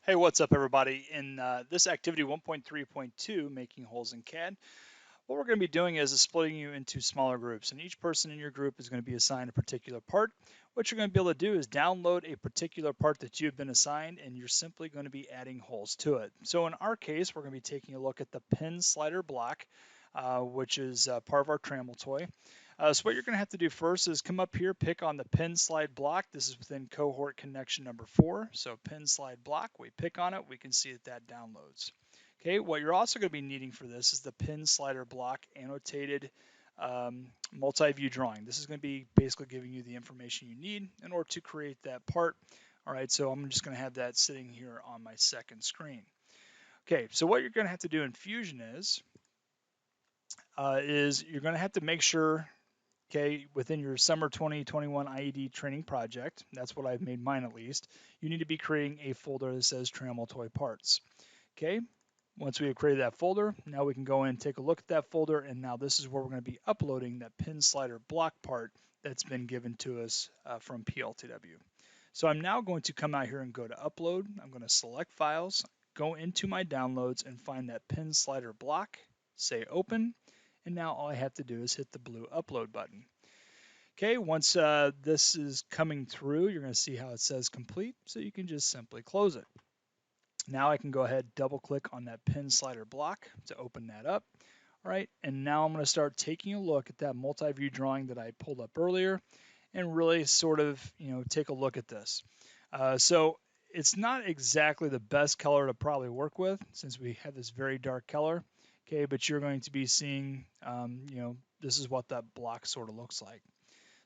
Hey, what's up, everybody? In this activity 1.3.2, making holes in CAD, what we're going to be doing is splitting you into smaller groups, and each person in your group is going to be assigned a particular part. What you're going to be able to do is download a particular part that you've been assigned, and you're simply going to be adding holes to it. So in our case, we're going to be taking a look at the pin slider block, which is part of our trammel toy. So what you're going to have to do first is come up here, pick on the pin slide block. This is within cohort connection number 4. So pin slide block, we pick on it, we can see that downloads. Okay, what you're also going to be needing for this is the pin slider block annotated multi-view drawing. This is going to be basically giving you the information you need in order to create that part. All right, so I'm just going to have that sitting here on my second screen. Okay, so what you're going to have to do in Fusion is you're going to have to make sure, okay, within your summer 2021 IED training project, that's what I've made mine at least, you need to be creating a folder that says trammel toy parts. Okay, once we have created that folder, now we can go in and take a look at that folder, and now this is where we're going to be uploading that pin slider block part that's been given to us from PLTW. So I'm now going to come out here and go to upload. I'm going to select files, go into my downloads and find that pin slider block, say open, and now all I have to do is hit the blue upload button. Okay, once this is coming through, you're going to see how it says complete, so you can just simply close it. Now I can go ahead, double click on that pin slider block to open that up. All right, and now I'm going to start taking a look at that multi-view drawing that I pulled up earlier and really sort of, take a look at this. So it's not exactly the best color to probably work with since we have this very dark color. Okay, but you're going to be seeing, this is what that block sort of looks like.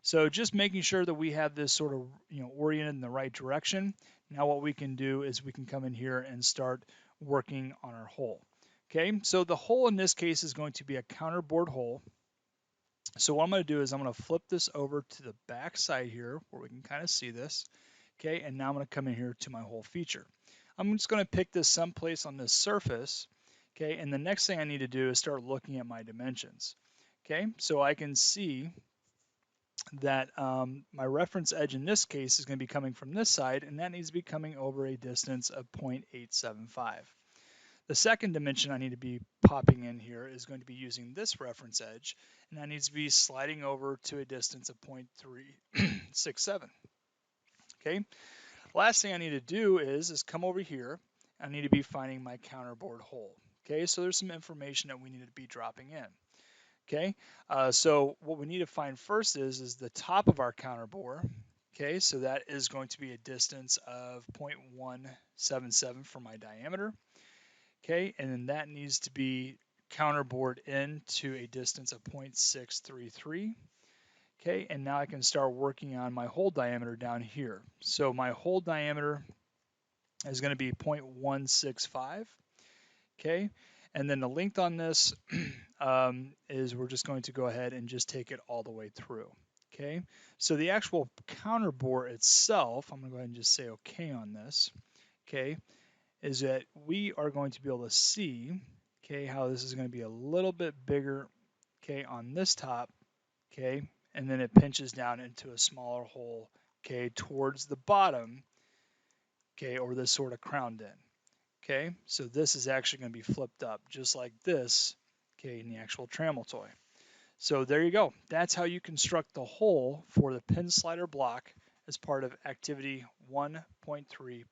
So just making sure that we have this sort of, oriented in the right direction. Now what we can do is we can come in here and start working on our hole. Okay, so the hole in this case is going to be a counterboard hole. So what I'm going to do is I'm going to flip this over to the back side here where we can kind of see this. Okay, and now I'm going to come in here to my hole feature. I'm just going to pick this someplace on this surface. Okay, and the next thing I need to do is start looking at my dimensions. Okay, so I can see that my reference edge in this case is going to be coming from this side, and that needs to be coming over a distance of 0.875. The second dimension I need to be popping in here is going to be using this reference edge, and that needs to be sliding over to a distance of 0.367. Okay, last thing I need to do is come over here. I need to be finding my counterboard hole. Okay, so there's some information that we need to be dropping in. Okay, so what we need to find first is the top of our counterbore. Okay, so that is going to be a distance of 0.177 for my diameter. Okay, and then that needs to be counterbored in to a distance of 0.633. Okay, and now I can start working on my hole diameter down here. So my hole diameter is going to be 0.165. Okay, and then the length on this is we're just going to go ahead and just take it all the way through. Okay, so the actual counterbore itself, I'm going to go ahead and just say okay on this. Okay, is that we are going to be able to see, okay, how this is going to be a little bit bigger, okay, on this top, okay, and then it pinches down into a smaller hole, okay, towards the bottom, okay, or this sort of crowned in. Okay, so this is actually going to be flipped up just like this, okay, in the actual trammel toy. So there you go. That's how you construct the hole for the pin slider block as part of activity 1.3.2.